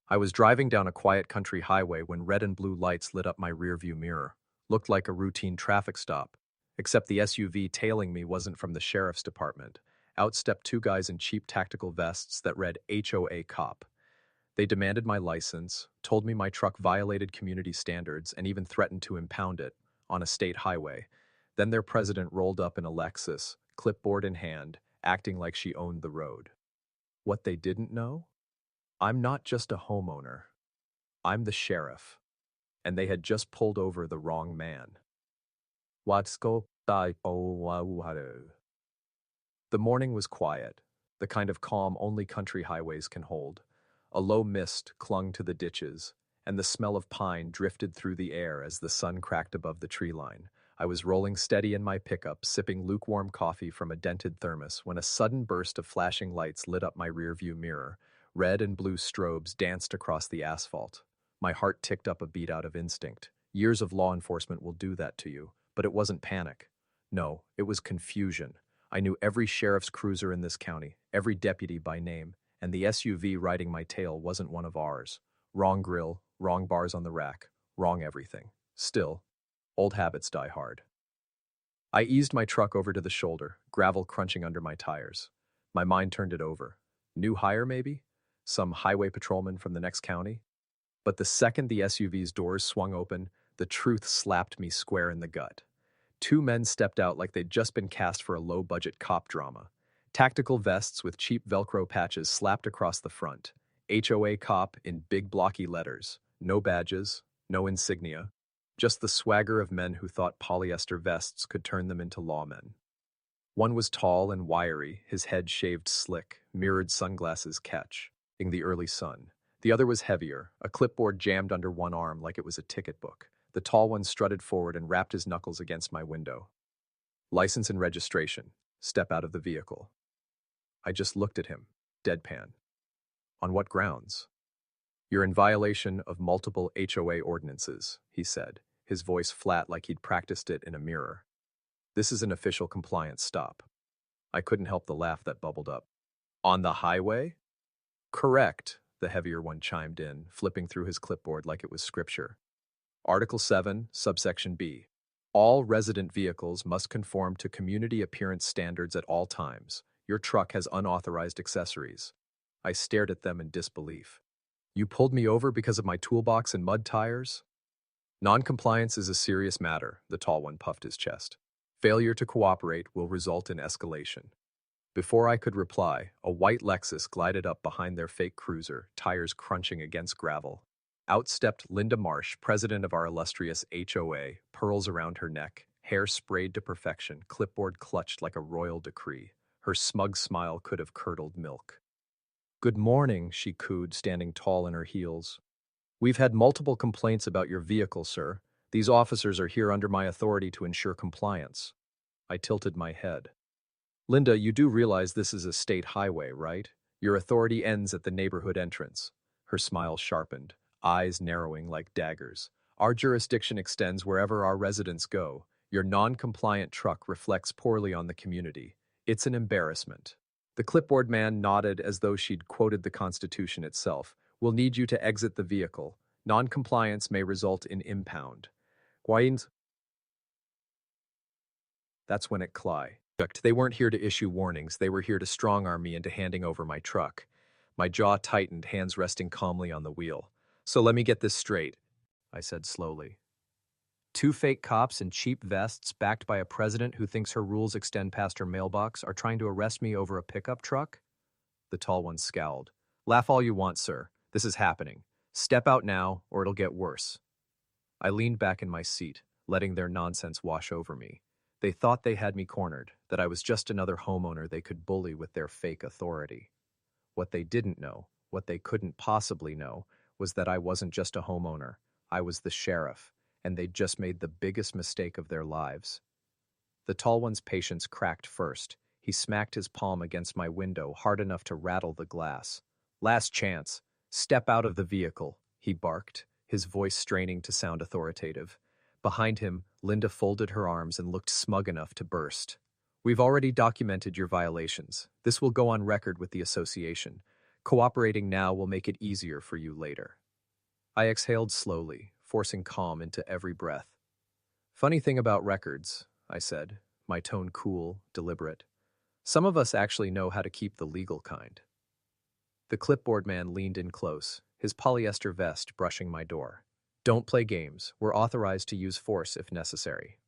I was driving down a quiet country highway when red and blue lights lit up my rearview mirror. Looked like a routine traffic stop. Except the SUV tailing me wasn't from the sheriff's department. Out stepped two guys in cheap tactical vests that read HOA COP. They demanded my license, told me my truck violated community standards, and even threatened to impound it on a state highway. Then their president rolled up in a Lexus, clipboard in hand, acting like she owned the road. What they didn't know? I'm not just a homeowner. I'm the sheriff. And they had just pulled over the wrong man. The morning was quiet, the kind of calm only country highways can hold. A low mist clung to the ditches, and the smell of pine drifted through the air as the sun cracked above the tree line. I was rolling steady in my pickup, sipping lukewarm coffee from a dented thermos, when a sudden burst of flashing lights lit up my rearview mirror. Red and blue strobes danced across the asphalt. My heart ticked up a beat out of instinct. Years of law enforcement will do that to you, but it wasn't panic. No, it was confusion. I knew every sheriff's cruiser in this county, every deputy by name, and the SUV riding my tail wasn't one of ours. Wrong grill, wrong bars on the rack, wrong everything. Still, old habits die hard. I eased my truck over to the shoulder, gravel crunching under my tires. My mind turned it over. New hire, maybe? Some highway patrolman from the next county? But the second the SUV's doors swung open, the truth slapped me square in the gut. Two men stepped out like they'd just been cast for a low-budget cop drama. Tactical vests with cheap Velcro patches slapped across the front. HOA COP in big blocky letters. No badges, no insignia. Just the swagger of men who thought polyester vests could turn them into lawmen. One was tall and wiry, his head shaved slick, mirrored sunglasses catching the early sun. The other was heavier, a clipboard jammed under one arm like it was a ticket book. The tall one strutted forward and rapped his knuckles against my window. License and registration. Step out of the vehicle. I just looked at him, deadpan. On what grounds? You're in violation of multiple HOA ordinances, he said, his voice flat like he'd practiced it in a mirror. This is an official compliance stop. I couldn't help the laugh that bubbled up. On the highway? Correct, the heavier one chimed in, flipping through his clipboard like it was scripture. Article 7, subsection B. All resident vehicles must conform to community appearance standards at all times. Your truck has unauthorized accessories. I stared at them in disbelief. You pulled me over because of my toolbox and mud tires? Non-compliance is a serious matter, the tall one puffed his chest. Failure to cooperate will result in escalation. Before I could reply, a white Lexus glided up behind their fake cruiser, tires crunching against gravel. Out stepped Linda Marsh, president of our illustrious HOA, pearls around her neck, hair sprayed to perfection, clipboard clutched like a royal decree. Her smug smile could have curdled milk. Good morning, she cooed, standing tall in her heels. We've had multiple complaints about your vehicle, sir. These officers are here under my authority to ensure compliance. I tilted my head. Linda, you do realize this is a state highway, right? Your authority ends at the neighborhood entrance. Her smile sharpened, eyes narrowing like daggers. Our jurisdiction extends wherever our residents go. Your non-compliant truck reflects poorly on the community. It's an embarrassment. The clipboard man nodded as though she'd quoted the Constitution itself. We'll need you to exit the vehicle. Non-compliance may result in impound. Guains? That's when it clicked. They weren't here to issue warnings. They were here to strongarm me into handing over my truck. My jaw tightened, hands resting calmly on the wheel. So let me get this straight, I said slowly. Two fake cops in cheap vests, backed by a president who thinks her rules extend past her mailbox, are trying to arrest me over a pickup truck? The tall one scowled. Laugh all you want, sir. This is happening. Step out now, or it'll get worse. I leaned back in my seat, letting their nonsense wash over me. They thought they had me cornered, that I was just another homeowner they could bully with their fake authority. What they didn't know, what they couldn't possibly know, was that I wasn't just a homeowner. I was the sheriff, and they'd just made the biggest mistake of their lives. The tall one's patience cracked first. He smacked his palm against my window hard enough to rattle the glass. Last chance. Step out of the vehicle, he barked, his voice straining to sound authoritative. Behind him, Linda folded her arms and looked smug enough to burst. We've already documented your violations. This will go on record with the association. Cooperating now will make it easier for you later. I exhaled slowly, forcing calm into every breath. Funny thing about records, I said, my tone cool, deliberate. Some of us actually know how to keep the legal kind. The clipboard man leaned in close, his polyester vest brushing my door. Don't play games. We're authorized to use force if necessary.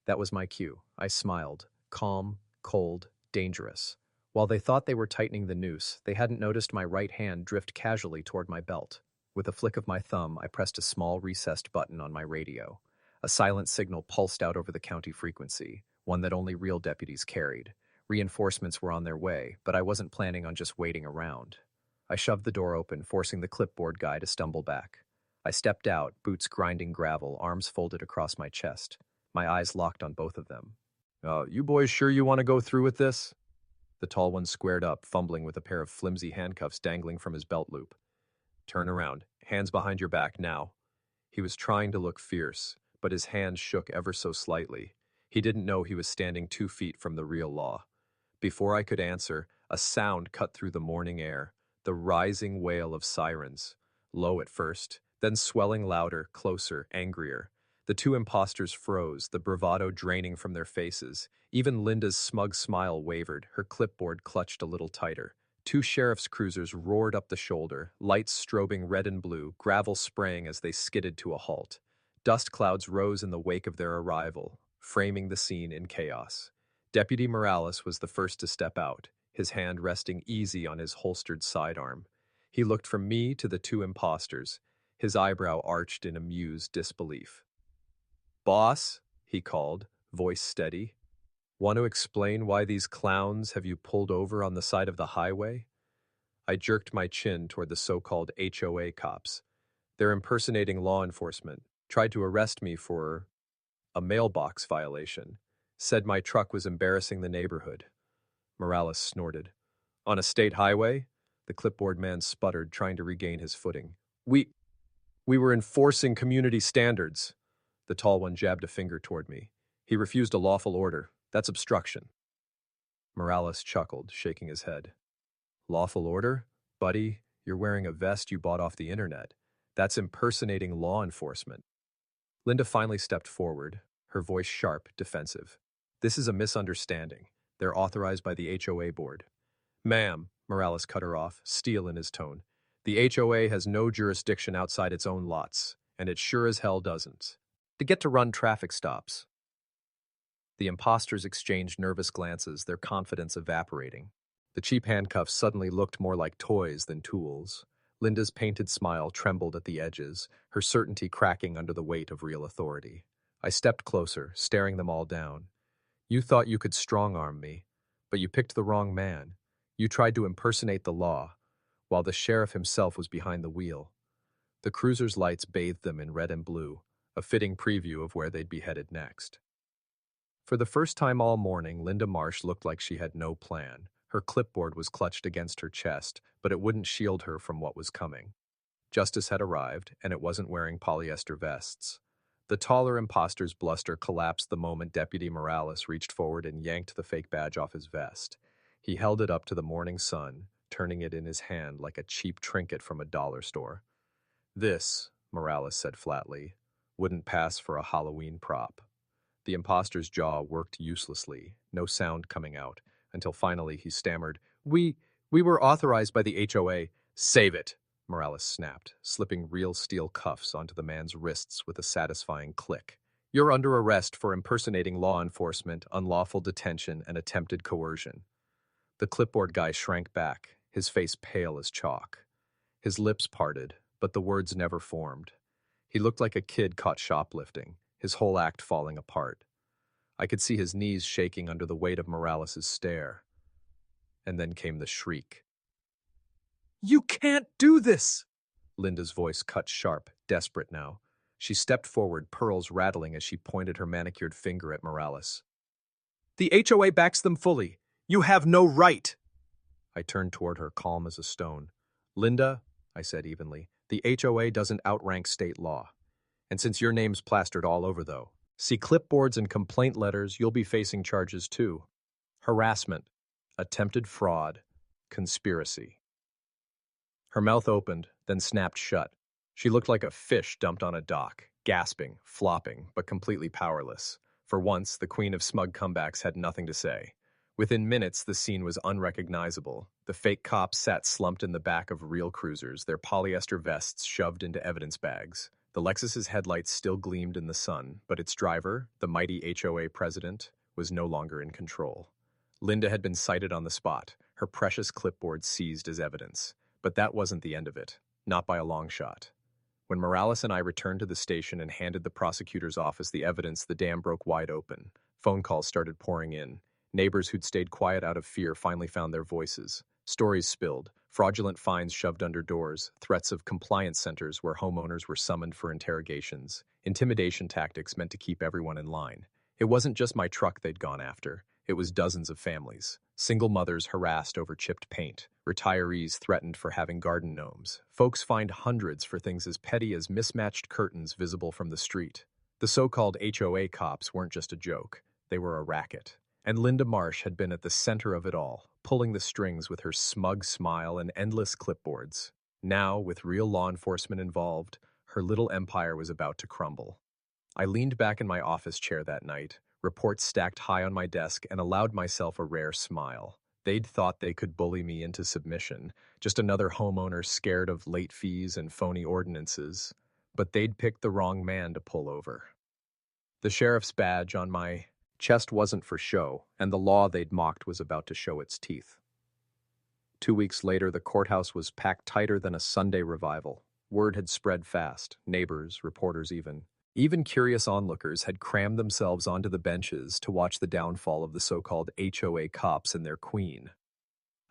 That was my cue. I smiled, calm, cold, dangerous. While they thought they were tightening the noose, they hadn't noticed my right hand drift casually toward my belt. With a flick of my thumb, I pressed a small recessed button on my radio. A silent signal pulsed out over the county frequency, one that only real deputies carried. Reinforcements were on their way, but I wasn't planning on just waiting around. I shoved the door open, forcing the clipboard guy to stumble back. I stepped out, boots grinding gravel, arms folded across my chest. My eyes locked on both of them. You boys sure you want to go through with this? The tall one squared up, fumbling with a pair of flimsy handcuffs dangling from his belt loop. Turn around. Hands behind your back, now. He was trying to look fierce, but his hands shook ever so slightly. He didn't know he was standing 2 feet from the real law. Before I could answer, a sound cut through the morning air, the rising wail of sirens. Low at first, then swelling louder, closer, angrier. The two imposters froze, the bravado draining from their faces. Even Linda's smug smile wavered, her clipboard clutched a little tighter. 2 sheriff's cruisers roared up the shoulder, lights strobing red and blue, gravel spraying as they skidded to a halt. Dust clouds rose in the wake of their arrival, framing the scene in chaos. Deputy Morales was the first to step out, his hand resting easy on his holstered sidearm. He looked from me to the 2 imposters, his eyebrow arched in amused disbelief. "Boss," he called, voice steady. "Want to explain why these clowns have you pulled over on the side of the highway?" I jerked my chin toward the so-called HOA cops. They're impersonating law enforcement, tried to arrest me for a mailbox violation, said my truck was embarrassing the neighborhood. Morales snorted. "On a state highway?" The clipboard man sputtered, trying to regain his footing. We were enforcing community standards." The tall one jabbed a finger toward me. "He refused a lawful order. That's obstruction." Morales chuckled, shaking his head. "Lawful order? Buddy, you're wearing a vest you bought off the internet. That's impersonating law enforcement." Linda finally stepped forward, her voice sharp, defensive. "This is a misunderstanding. They're authorized by the HOA board." "Ma'am," Morales cut her off, steel in his tone. "The HOA has no jurisdiction outside its own lots, and it sure as hell doesn't. To get to run traffic stops." The imposters exchanged nervous glances, their confidence evaporating. The cheap handcuffs suddenly looked more like toys than tools. Linda's painted smile trembled at the edges, her certainty cracking under the weight of real authority. I stepped closer, staring them all down. "You thought you could strong-arm me, but you picked the wrong man. You tried to impersonate the law, while the sheriff himself was behind the wheel." The cruiser's lights bathed them in red and blue, a fitting preview of where they'd be headed next. For the first time all morning, Linda Marsh looked like she had no plan. Her clipboard was clutched against her chest, but it wouldn't shield her from what was coming. Justice had arrived, and it wasn't wearing polyester vests. The taller imposter's bluster collapsed the moment Deputy Morales reached forward and yanked the fake badge off his vest. He held it up to the morning sun, turning it in his hand like a cheap trinket from a dollar store. "This," Morales said flatly, "wouldn't pass for a Halloween prop." The imposter's jaw worked uselessly, no sound coming out, until finally he stammered, We were authorized by the HOA." "Save it," Morales snapped, slipping real steel cuffs onto the man's wrists with a satisfying click. "You're under arrest for impersonating law enforcement, unlawful detention, and attempted coercion." The clipboard guy shrank back, his face pale as chalk. His lips parted, but the words never formed. He looked like a kid caught shoplifting, his whole act falling apart. I could see his knees shaking under the weight of Morales' stare. And then came the shriek. "You can't do this!" Linda's voice cut sharp, desperate now. She stepped forward, pearls rattling as she pointed her manicured finger at Morales. "The HOA backs them fully. You have no right!" I turned toward her, calm as a stone. "Linda," I said evenly, "the HOA doesn't outrank state law. And since your name's plastered all over, though, see clipboards and complaint letters, you'll be facing charges too. Harassment, attempted fraud, conspiracy." Her mouth opened, then snapped shut. She looked like a fish dumped on a dock, gasping, flopping, but completely powerless. For once, the queen of smug comebacks had nothing to say. Within minutes, the scene was unrecognizable. The fake cops sat slumped in the back of real cruisers, their polyester vests shoved into evidence bags. The Lexus's headlights still gleamed in the sun, but its driver, the mighty HOA president, was no longer in control. Linda had been cited on the spot, her precious clipboard seized as evidence. But that wasn't the end of it, not by a long shot. When Morales and I returned to the station and handed the prosecutor's office the evidence, the dam broke wide open. Phone calls started pouring in. Neighbors who'd stayed quiet out of fear finally found their voices. Stories spilled, fraudulent fines shoved under doors, threats of compliance centers where homeowners were summoned for interrogations, intimidation tactics meant to keep everyone in line. It wasn't just my truck they'd gone after. It was dozens of families. Single mothers harassed over chipped paint. Retirees threatened for having garden gnomes. Folks fined hundreds for things as petty as mismatched curtains visible from the street. The so-called HOA cops weren't just a joke. They were a racket. And Linda Marsh had been at the center of it all, pulling the strings with her smug smile and endless clipboards. Now, with real law enforcement involved, her little empire was about to crumble. I leaned back in my office chair that night, reports stacked high on my desk, and allowed myself a rare smile. They'd thought they could bully me into submission, just another homeowner scared of late fees and phony ordinances. But they'd picked the wrong man to pull over. The sheriff's badge on my chest wasn't for show, and the law they'd mocked was about to show its teeth. 2 weeks later, the courthouse was packed tighter than a Sunday revival. Word had spread fast, neighbors, reporters even. Even curious onlookers had crammed themselves onto the benches to watch the downfall of the so-called HOA cops and their queen.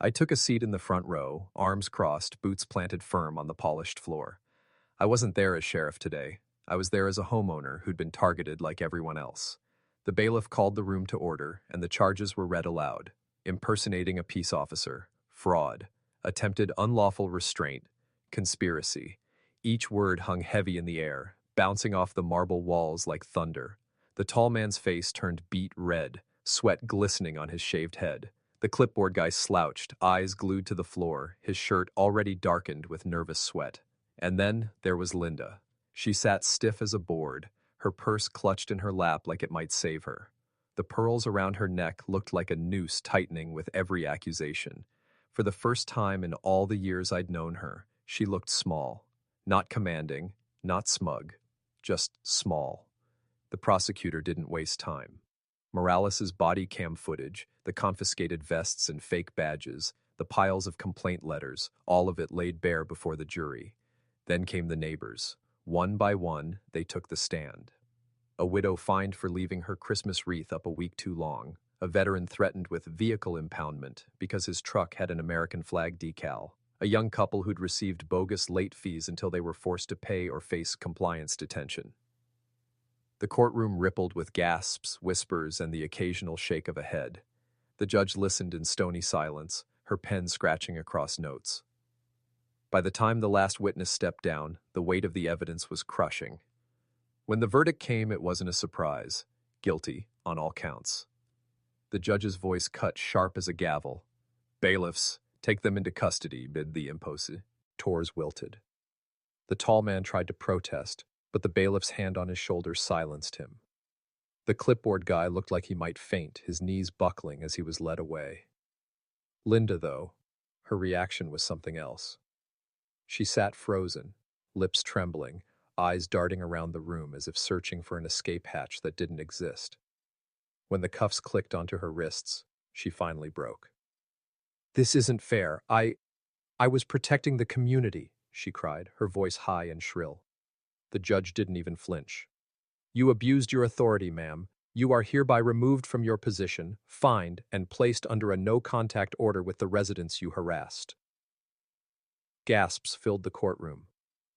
I took a seat in the front row, arms crossed, boots planted firm on the polished floor. I wasn't there as sheriff today. I was there as a homeowner who'd been targeted like everyone else. The bailiff called the room to order, and the charges were read aloud. Impersonating a peace officer, fraud, attempted unlawful restraint, conspiracy. Each word hung heavy in the air, bouncing off the marble walls like thunder. The tall man's face turned beet red, sweat glistening on his shaved head. The clipboard guy slouched, eyes glued to the floor, his shirt already darkened with nervous sweat. And then there was Linda. She sat stiff as a board, her purse clutched in her lap like it might save her. The pearls around her neck looked like a noose tightening with every accusation. For the first time in all the years I'd known her, she looked small. Not commanding, not smug. Just small. The prosecutor didn't waste time. Morales's body cam footage, the confiscated vests and fake badges, the piles of complaint letters, all of it laid bare before the jury. Then came the neighbors. One by one, they took the stand. A widow fined for leaving her Christmas wreath up a week too long. A veteran threatened with vehicle impoundment because his truck had an American flag decal. A young couple who'd received bogus late fees until they were forced to pay or face compliance detention. The courtroom rippled with gasps, whispers, and the occasional shake of a head. The judge listened in stony silence, her pen scratching across notes. By the time the last witness stepped down, the weight of the evidence was crushing. When the verdict came, it wasn't a surprise. Guilty on all counts. The judge's voice cut sharp as a gavel. Bailiffs, take them into custody, bid the impositors wilted. The tall man tried to protest, but the bailiff's hand on his shoulder silenced him. The clipboard guy looked like he might faint, his knees buckling as he was led away. Linda, though, her reaction was something else. She sat frozen, lips trembling, eyes darting around the room as if searching for an escape hatch that didn't exist. When the cuffs clicked onto her wrists, she finally broke. "This isn't fair. I was protecting the community," she cried, her voice high and shrill. The judge didn't even flinch. "You abused your authority, ma'am. You are hereby removed from your position, fined, and placed under a no-contact order with the residents you harassed." Gasps filled the courtroom.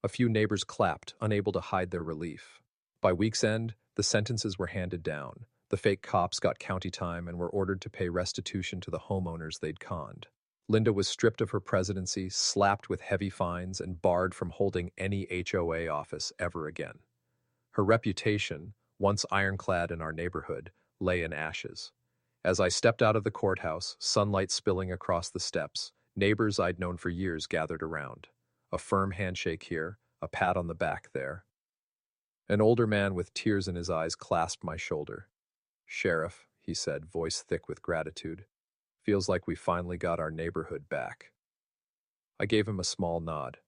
A few neighbors clapped, unable to hide their relief. By week's end, the sentences were handed down. The fake cops got county time and were ordered to pay restitution to the homeowners they'd conned. Linda was stripped of her presidency, slapped with heavy fines, and barred from holding any HOA office ever again. Her reputation, once ironclad in our neighborhood, lay in ashes. As I stepped out of the courthouse, sunlight spilling across the steps, Neighbors I'd known for years gathered around. A firm handshake here, a pat on the back there. An older man with tears in his eyes clasped my shoulder. "Sheriff," he said, voice thick with gratitude. "Feels like we finally got our neighborhood back." I gave him a small nod.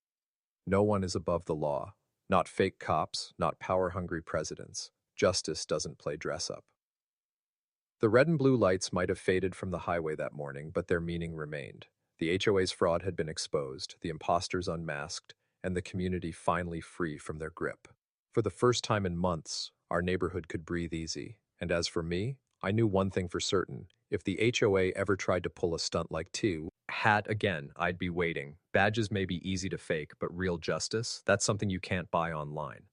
No one is above the law. Not fake cops, not power-hungry presidents. Justice doesn't play dress-up. The red and blue lights might have faded from the highway that morning, but their meaning remained. The HOA's fraud had been exposed, the imposters unmasked, and the community finally free from their grip. For the first time in months, our neighborhood could breathe easy. And as for me, I knew one thing for certain. If the HOA ever tried to pull a stunt like two, hat again, I'd be waiting. Badges may be easy to fake, but real justice, that's something you can't buy online.